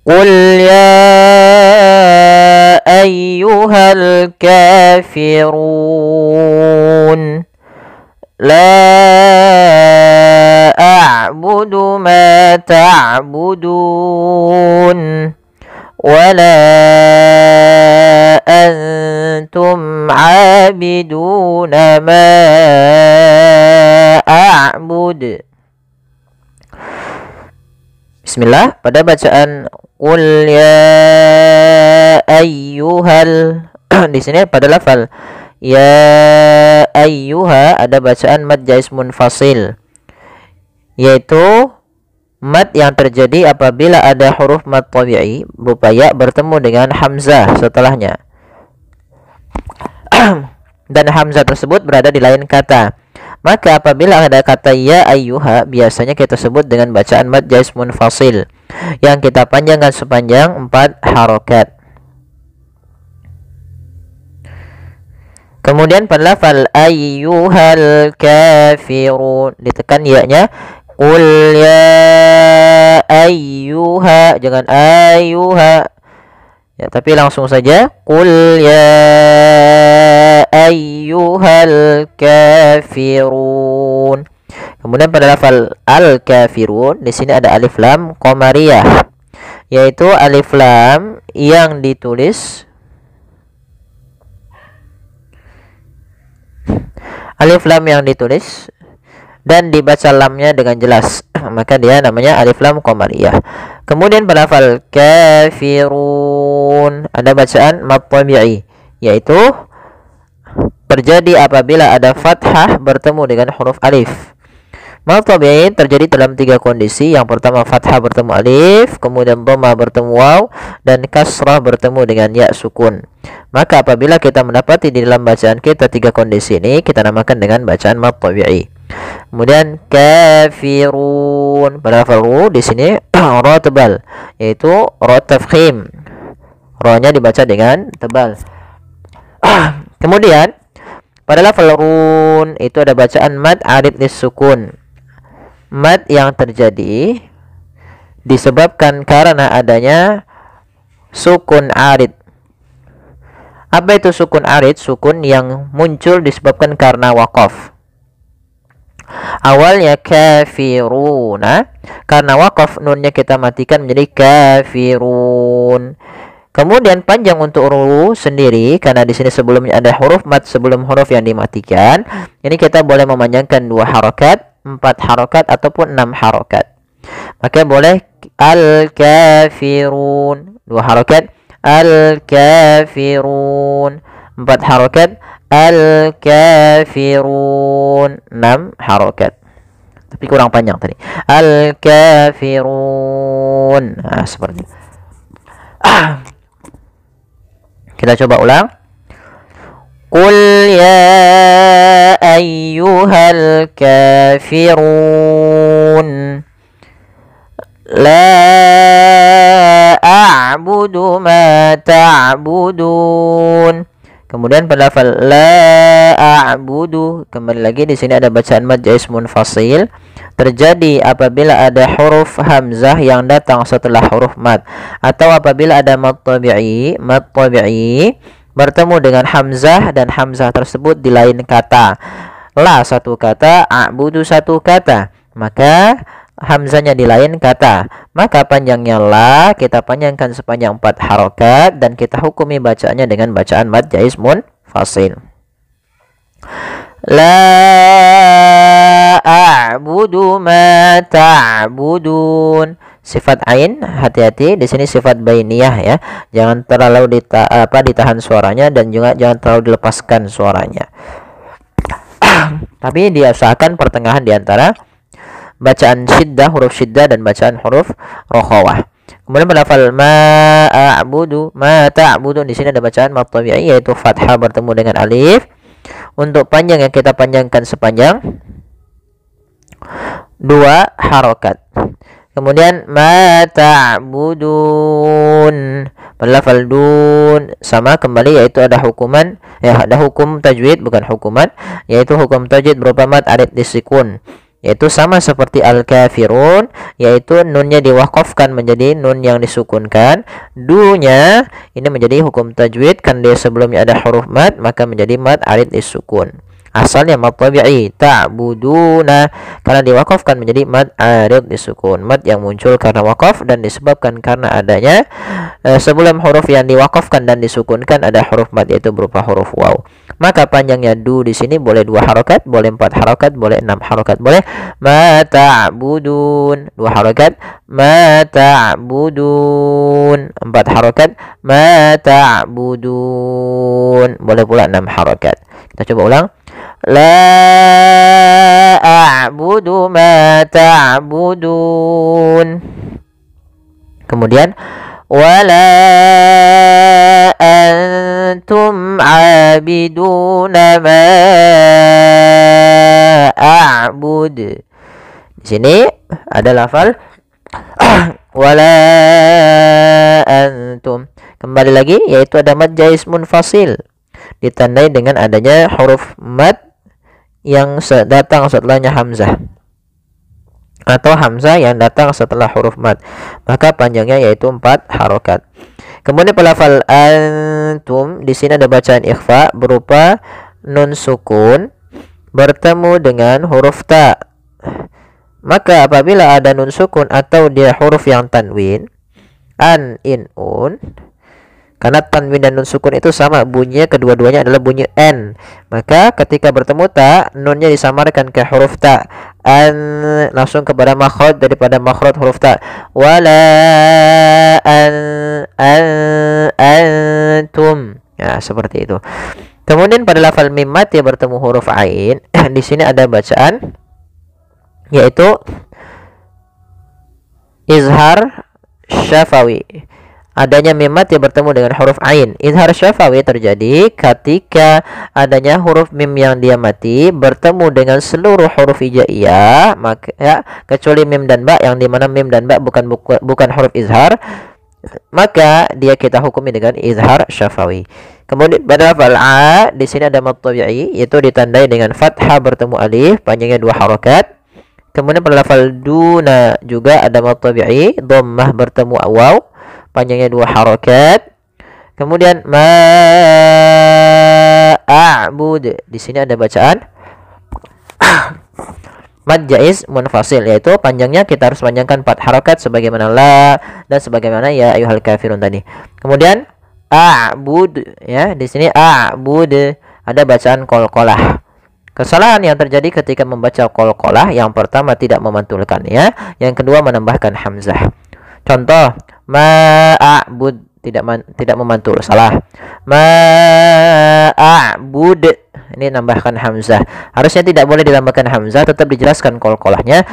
Qul ya ayyuhal kafirun la a'budu ma ta'budun wala antum 'abiduna ma a'bud. Bismillah, pada bacaan qul ya ayyuhal di sini pada lafal ya ayyuha ada bacaan mad jaiz munfasil, yaitu mad yang terjadi apabila ada huruf mad tabi'i berupa ya bertemu dengan hamzah setelahnya dan hamzah tersebut berada di lain kata. Maka apabila ada kata ya ayyuha, biasanya kita sebut dengan bacaan mad jaiz munfasil yang kita panjangkan sepanjang 4 harokat. Kemudian pada lafal ayyuhal kafirun ditekan ya-nya. Qul ya ayyuha, jangan ayyuha ya, tapi langsung saja qul ya ayyuhal kafirun. Kemudian pada lafal al kafirun di sini ada alif lam qamariyah, yaitu alif lam yang ditulis dan dibaca lamnya dengan jelas, maka dia namanya alif lam qamariyah. Kemudian pada lafal kafirun ada bacaan mad tabi'i, yaitu terjadi apabila ada fathah bertemu dengan huruf alif. Mad tabi'i terjadi dalam 3 kondisi. Yang pertama fathah bertemu alif, kemudian dhamma bertemu waw, dan kasrah bertemu dengan ya sukun. Maka apabila kita mendapati di dalam bacaan kita 3 kondisi ini, kita namakan dengan bacaan mad tabi'i. Kemudian kafirun pada lafal ru di sini ra tebal, yaitu ra tafkhim. Ra-nya dibaca dengan tebal. Kemudian pada lafal run itu ada bacaan mad arid lis-sukun. Mad yang terjadi disebabkan karena adanya sukun arid. Apa itu sukun arid? Sukun yang muncul disebabkan karena waqaf. Awalnya kafiruna, karena waqaf nunnya kita matikan menjadi kafirun. Kemudian panjang untuk ru sendiri karena di sini sebelumnya ada huruf mad sebelum huruf yang dimatikan. Ini kita boleh memanjangkan 2 harokat, 4 harokat ataupun 6 harokat. Maka boleh al-kafirun 2 harokat, al-kafirun 4 harokat, al-kafirun 6 harokat. Tapi kurang panjang tadi. Al-kafirun. Nah, seperti itu. Kita coba ulang. Qul ya ayyuhal kafirun la a'budu ma ta'budun. Kemudian pada lafal la a'budu, kembali lagi di sini ada bacaan mad jaiz munfasil, terjadi apabila ada huruf hamzah yang datang setelah huruf mad, atau apabila ada mad tabi'i bertemu dengan hamzah dan hamzah tersebut di lain kata. La satu kata, a'budu satu kata, maka hamzahnya di lain kata. Maka panjangnya la kita panjangkan sepanjang 4 harokat dan kita hukumi bacaannya dengan bacaan mad jaiz munfasil. La a'budu ma ta'budun. Sifat ain, hati-hati di sini sifat bainiyah ya. Jangan terlalu ditahan suaranya dan juga jangan terlalu dilepaskan suaranya. Tapi diusahakan pertengahan di antara bacaan syiddah, huruf syiddah dan bacaan huruf rokhawah. Kemudian pada lafal ma ta'budu di sini ada bacaan mad tabi'i, yaitu fathah bertemu dengan alif. Untuk panjang yang kita panjangkan sepanjang 2 harokat. Kemudian ma ta'budun pada lafal dun sama kembali, yaitu ada hukum tajwid, bukan hukuman, yaitu hukum tajwid berupa mad arid disikun. yaitu sama seperti al-kafirun, yaitu nunnya diwakafkan menjadi nun yang disukunkan. Du-nya ini menjadi hukum tajwid, kan dia sebelumnya ada huruf mad, maka menjadi mad arid disukun. Asalnya mad tabi'i, ta'buduna, karena diwakafkan menjadi mad arid disukun. Mad yang muncul karena wakaf dan disebabkan karena adanya sebelum huruf yang diwakafkan dan disukunkan ada huruf mad, yaitu berupa huruf waw. Maka panjangnya du di sini boleh 2 harokat, boleh 4 harokat, boleh 6 harokat, boleh ma ta'budun 2 harokat, ma ta'budun 4 harokat, ma ta'budun boleh pula 6 harokat. Kita coba ulang. La a'budu ma ta'budun. Kemudian wala antum 'abiduna ma a'bud. Di sini ada lafal wala antum. Kembali lagi, yaitu ada mad jaiz munfasil, ditandai dengan adanya huruf mad yang datang setelahnya hamzah, atau hamzah yang datang setelah huruf mad, maka panjangnya yaitu 4 harokat. Kemudian pelafal antum, di sini ada bacaan ikhfa berupa nun sukun bertemu dengan huruf ta. Maka apabila ada nun sukun atau dia huruf yang tanwin, an, in, un, karena tanwin dan nun sukun itu sama bunyinya, kedua-duanya adalah bunyi n, maka ketika bertemu ta, nunnya disamarkan ke huruf ta, an langsung kepada makhraj daripada makhraj huruf ta. Wala antum, ya seperti itu. Kemudian pada lafal mim mati bertemu huruf ain, di sini ada bacaan yaitu izhar syafawi. Adanya mim mati bertemu dengan huruf ain. Izhar syafawi terjadi ketika adanya huruf mim yang dia mati bertemu dengan seluruh huruf hijaiyah, maka ya, kecuali mim dan ba, yang dimana mim dan ba bukan huruf izhar, maka dia kita hukumi dengan izhar syafawi. Kemudian pada lafal a, di sini ada mad tabi'i, yaitu ditandai dengan fathah bertemu alif, panjangnya 2 harokat. Kemudian pada lafal duna juga ada mad tabi'i, dhammah bertemu waw, panjangnya 2 harokat. Kemudian ma a'bud, di sini ada bacaan mad jaiz munfasil, yaitu panjangnya kita harus panjangkan 4 harokat sebagaimana la dan sebagaimana ya ayyuhal kafirun tadi. Kemudian a'bud, ya di sini a'bud ada bacaan qalqalah. Kesalahan yang terjadi ketika membaca qalqalah, yang pertama tidak memantulkan ya, yang kedua menambahkan hamzah. Contoh, ma'abud tidak memantul, salah. Ma'abud, ini nambahkan hamzah. Harusnya tidak boleh ditambahkan hamzah, tetap dijelaskan qalqalahnya.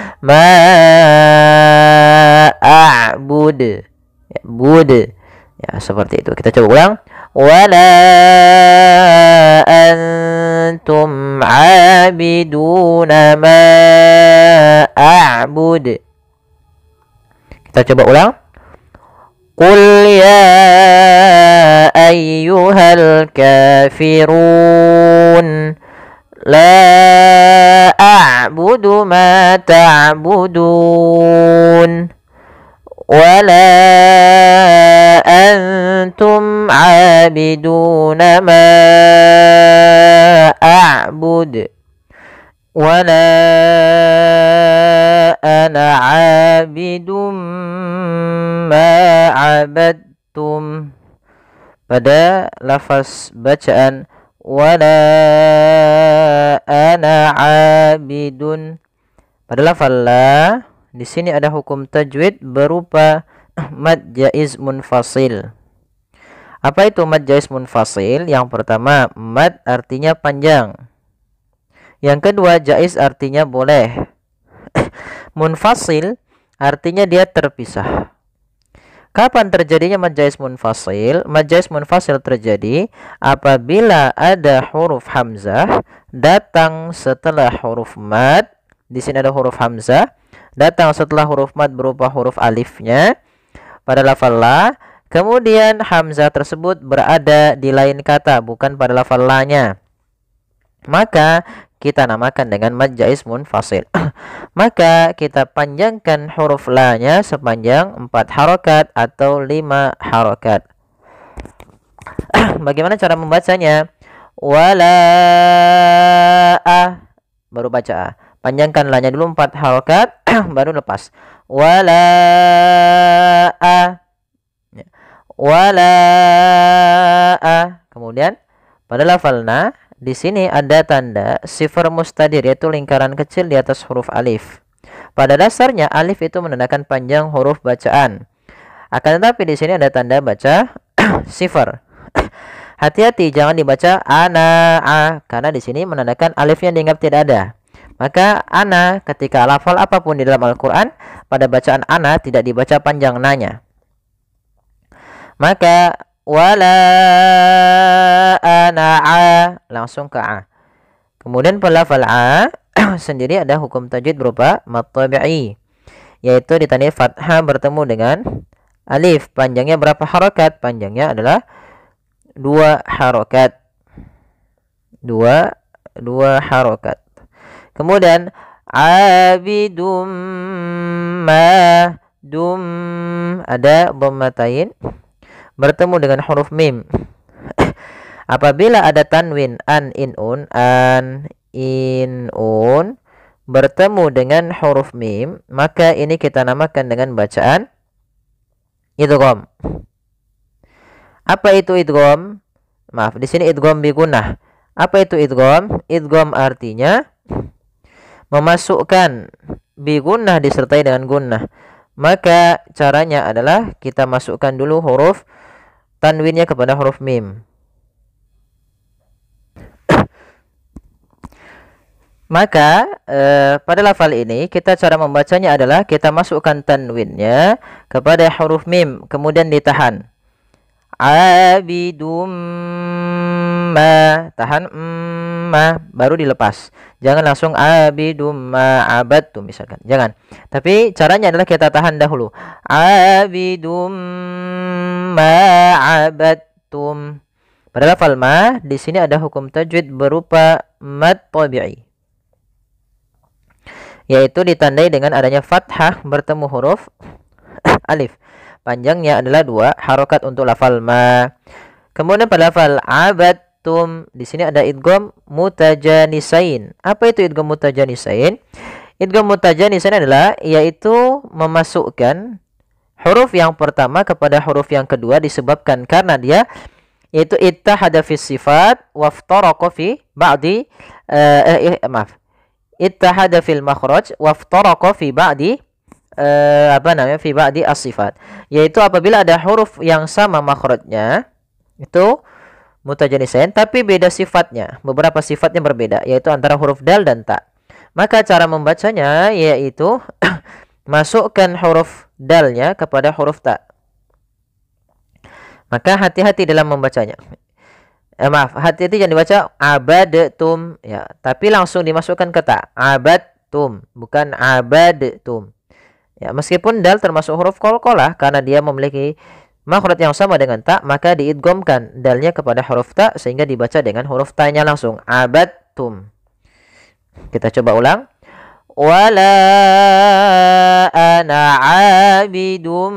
Ma'abud, ya, bud, ya seperti itu. Kita coba ulang. Wala antum 'abiduna ma a'bud. Kita coba ulang. Qul ya ayyuhal kafirun la a'budu ma ta'budun wala antum 'abiduna ma a'bud wala ana 'abidum ma 'abadtum. Pada lafaz bacaan wala ana 'abidun, pada lafaz la, di sini ada hukum tajwid berupa mad jaiz munfasil. Apa itu mad jaiz munfasil? Yang pertama, mad artinya panjang. Yang kedua, jaiz artinya boleh. Munfasil artinya dia terpisah. Kapan terjadinya mad jaiz munfasil? Mad jaiz munfasil terjadi apabila ada huruf hamzah datang setelah huruf mad. Di sini ada huruf hamzah datang setelah huruf mad berupa huruf alifnya pada lafal la, kemudian hamzah tersebut berada di lain kata, bukan pada lafal la-nya. maka kita namakan dengan mad jaiz munfasil. Maka kita panjangkan huruf la-nya sepanjang 4 harokat atau 5 harokat. Bagaimana cara membacanya? Wala baru baca a. Panjangkan la-nya dulu 4 harokat baru lepas. Wala wala. Kemudian pada lafal na di sini ada tanda sifar mustadir, yaitu lingkaran kecil di atas huruf alif. Pada dasarnya alif itu menandakan panjang huruf bacaan. Akan tetapi di sini ada tanda baca sifar. Hati-hati jangan dibaca ana karena di sini menandakan alifnya dianggap tidak ada. Maka ana ketika lafal apapun di dalam Al-Qur'an pada bacaan ana tidak dibaca panjang nanya. Maka wala ana'a langsung ke a. Kemudian pada lafal a sendiri ada hukum tajwid berupa mad tabi'i, yaitu ditandai fathah bertemu dengan alif. Panjangnya berapa harokat? Panjangnya adalah 2 harokat. 2 harokat. Kemudian abidum ma dum ada dhammatain bertemu dengan huruf mim. Apabila ada tanwin an in un bertemu dengan huruf mim, maka ini kita namakan dengan bacaan idgham. Apa itu idgham? Maaf, di sini idgham bi gunnah. Apa itu idgham? Idgham artinya memasukkan bi gunnah disertai dengan gunnah. Maka caranya adalah kita masukkan dulu huruf tanwinnya kepada huruf mim. Maka pada lafal ini kita cara membacanya adalah kita masukkan tanwinnya kepada huruf mim, kemudian ditahan. Abidum ma, tahan ma, baru dilepas. Jangan langsung abidum ma abadtum misalkan. Jangan. Tapi caranya adalah kita tahan dahulu. Abidum ma abadtum. Pada lafal ma di sini ada hukum tajwid berupa mad tabi'i, yaitu ditandai dengan adanya fathah bertemu huruf alif. Panjangnya adalah 2 harokat untuk lafal ma. Kemudian pada lafal abadtum di sini ada idgham mutajanisain. Apa itu idgham mutajanisain? Idgham mutajanisain adalah yaitu memasukkan huruf yang pertama kepada huruf yang kedua disebabkan karena dia yaitu ittahada fi sifat waftaraqa fi ba'di ittahada fil makhraj waftaraqa fi ba'di fi ba'di as-sifat, yaitu apabila ada huruf yang sama makhrajnya itu mutajanisain tapi beda sifatnya, beberapa sifatnya berbeda, yaitu antara huruf dal dan ta. Maka cara membacanya yaitu masukkan huruf dalnya kepada huruf ta. Maka hati-hati dalam membacanya. Hati-hati jangan dibaca abadtum ya, tapi langsung dimasukkan ke ta. Abadtum, bukan abadtum. Ya, meskipun dal termasuk huruf qalqalah karena dia memiliki makhraj yang sama dengan ta, maka diidghamkan dalnya kepada huruf ta sehingga dibaca dengan huruf ta-nya langsung. Abadtum. Kita coba ulang. Wala ana abidum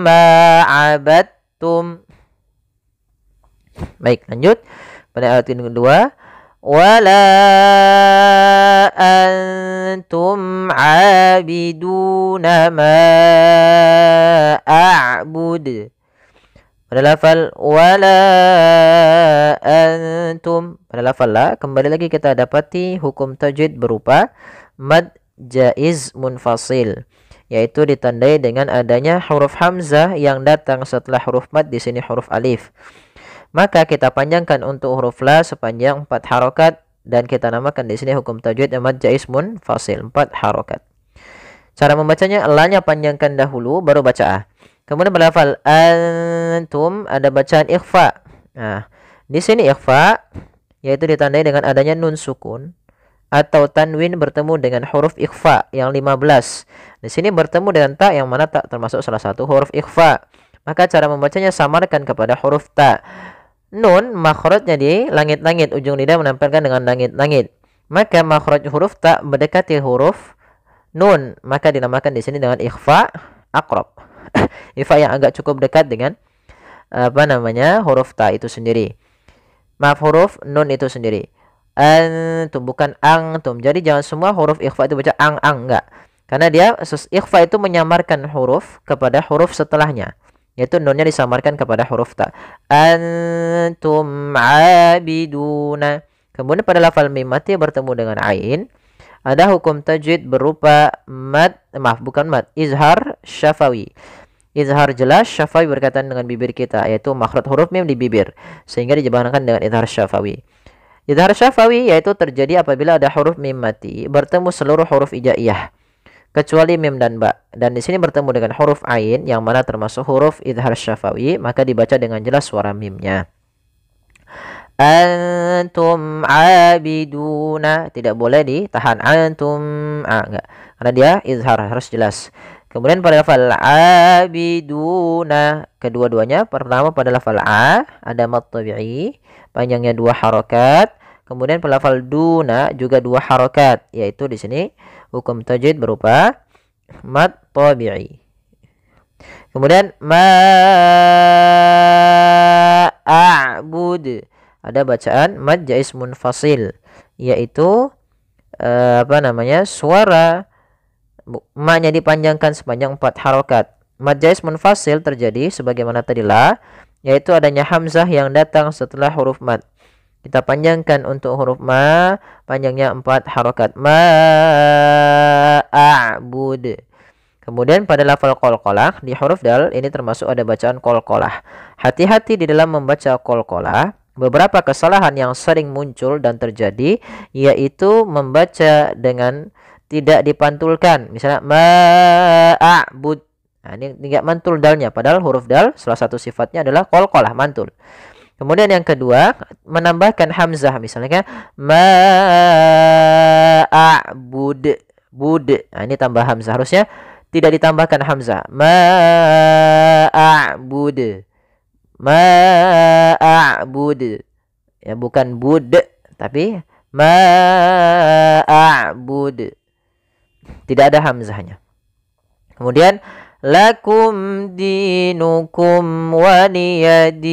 ma abadtum. Baik, lanjut pada ayat yang kedua. Wala antum abiduna ma a'bud. Pada lafal wala antum, pada lafal la kembali lagi kita dapati hukum tajwid berupa mad jaiz munfasil, yaitu ditandai dengan adanya huruf hamzah yang datang setelah huruf mad, di sini huruf alif. Maka kita panjangkan untuk huruf la sepanjang 4 harokat dan kita namakan di sini hukum tajwid mad jaiz munfasil 4 harokat. Cara membacanya, la-nya panjangkan dahulu baru baca a. Kemudian pada lafal antum ada bacaan ikhfa. Nah, di sini ikhfa yaitu ditandai dengan adanya nun sukun atau tanwin bertemu dengan huruf ikhfa yang 15. Di sini bertemu dengan ta yang mana tak termasuk salah satu huruf ikhfa. Maka cara membacanya samarkan kepada huruf ta. nun makhrajnya di langit-langit, ujung lidah menempelkan dengan langit-langit. Maka makhraj huruf ta mendekati huruf nun, maka dinamakan di sini dengan ikhfa aqrab. Ikhfa yang agak cukup dekat dengan huruf ta itu sendiri. Maaf, huruf nun itu sendiri. Antum, bukan angtum. Jadi jangan semua huruf ikhfa itu baca ang enggak. Karena dia ikhfa itu menyamarkan huruf kepada huruf setelahnya. Yaitu nunnya disamarkan kepada huruf ta. Antum abiduna. Kemudian pada lafal mim mati bertemu dengan ain, ada hukum tajwid berupa izhar syafawi. Izhar jelas, syafawi berkaitan dengan bibir kita, yaitu makhraj huruf mim di bibir, sehingga dijemahkan dengan izhar syafawi. Izhar syafawi yaitu terjadi apabila ada huruf mim mati bertemu seluruh huruf ijaiyah kecuali mim dan ba, dan di sini bertemu dengan huruf ain yang mana termasuk huruf izhar syafawi, maka dibaca dengan jelas suara mimnya. Antum abiduna, tidak boleh ditahan antum enggak, karena dia izhar harus jelas. Kemudian pada lafal abiduna, kedua-duanya, pertama pada lafal a ada mad tabi'i panjangnya 2 harokat. Kemudian pada lafal duna juga 2 harokat, yaitu di sini hukum tajwid berupa mad tabi'i. Kemudian ma'a'bud, ada bacaan mad jaiz munfasil, yaitu suara ma-nya dipanjangkan sepanjang 4 harokat. Mad jaiz munfasil terjadi sebagaimana tadilah, yaitu adanya hamzah yang datang setelah huruf mad. Kita panjangkan untuk huruf ma, panjangnya 4 harokat. Ma'a'bud. Kemudian pada lafal qalqalah di huruf dal ini termasuk ada bacaan qalqalah. Hati-hati di dalam membaca qalqalah. Beberapa kesalahan yang sering muncul dan terjadi yaitu membaca dengan tidak dipantulkan. Misalnya ma'a'bud. Nah, ini tidak mantul dalnya, padahal huruf dal salah satu sifatnya adalah qalqalah, mantul. Kemudian yang kedua, menambahkan hamzah, misalnya ma'a'bud, bud. Nah, ini tambah hamzah, harusnya tidak ditambahkan hamzah. Ma'a'bud, ma'a'bud. Ya, bukan bud, tapi ma'a'bud. Tidak ada hamzahnya. Kemudian lakum dinukum waliyadin.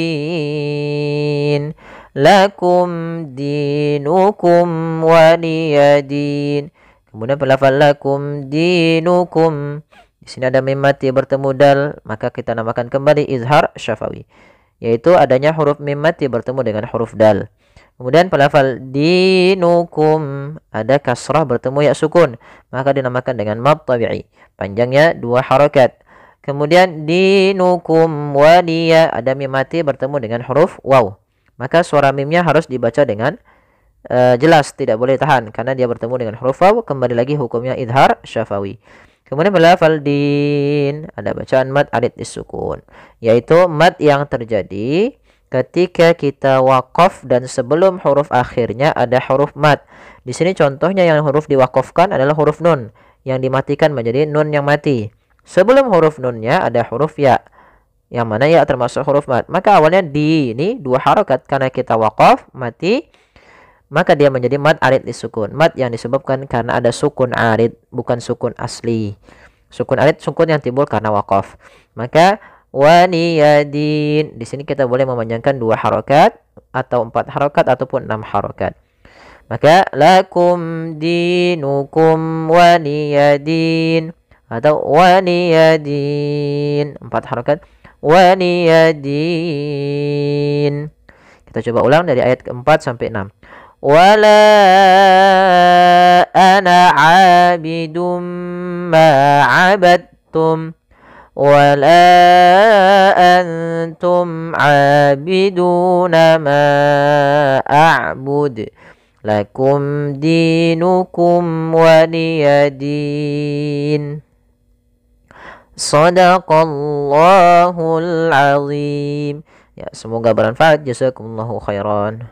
Lakum dinukum waliyadin. Kemudian pelafal lakum dinukum. Di sini ada mim mati bertemu dal, maka kita namakan kembali izhar syafawi, yaitu adanya huruf mim mati bertemu dengan huruf dal. Kemudian pelafal dinukum ada kasrah bertemu ya sukun, maka dinamakan dengan mad tabi'i, panjangnya 2 harokat. Kemudian dinukum waliya ada mim mati bertemu dengan huruf waw, maka suara mimnya harus dibaca dengan jelas, tidak boleh tahan karena dia bertemu dengan huruf waw. Kembali lagi hukumnya izhar syafawi. Kemudian pelafal din ada bacaan mad arid disukun, yaitu mad yang terjadi ketika kita wakaf dan sebelum huruf akhirnya ada huruf mad. Di sini contohnya yang huruf diwakafkan adalah huruf nun yang dimatikan menjadi nun yang mati. Sebelum huruf nunnya ada huruf ya, yang mana ya termasuk huruf mad. Maka awalnya di ini 2 harokat, karena kita wakaf mati, maka dia menjadi mad arid disukun. Mad yang disebabkan karena ada sukun arid, bukan sukun asli. Sukun arid sukun yang timbul karena wakaf. Maka waniyadin, di sini kita boleh memanjangkan 2 harokat atau 4 harokat ataupun 6 harokat. Maka lakum dinukum waniyadin atau waniyadin 4 harokat waniyadin. Kita coba ulang dari ayat keempat sampai 6. Wala ana abidum ma'abadtum wala antum abiduna ma'a'bud lakum dinukum waliyadin. Sadaqallahul azim. Ya, semoga bermanfaat. Jazakumullahu khairan.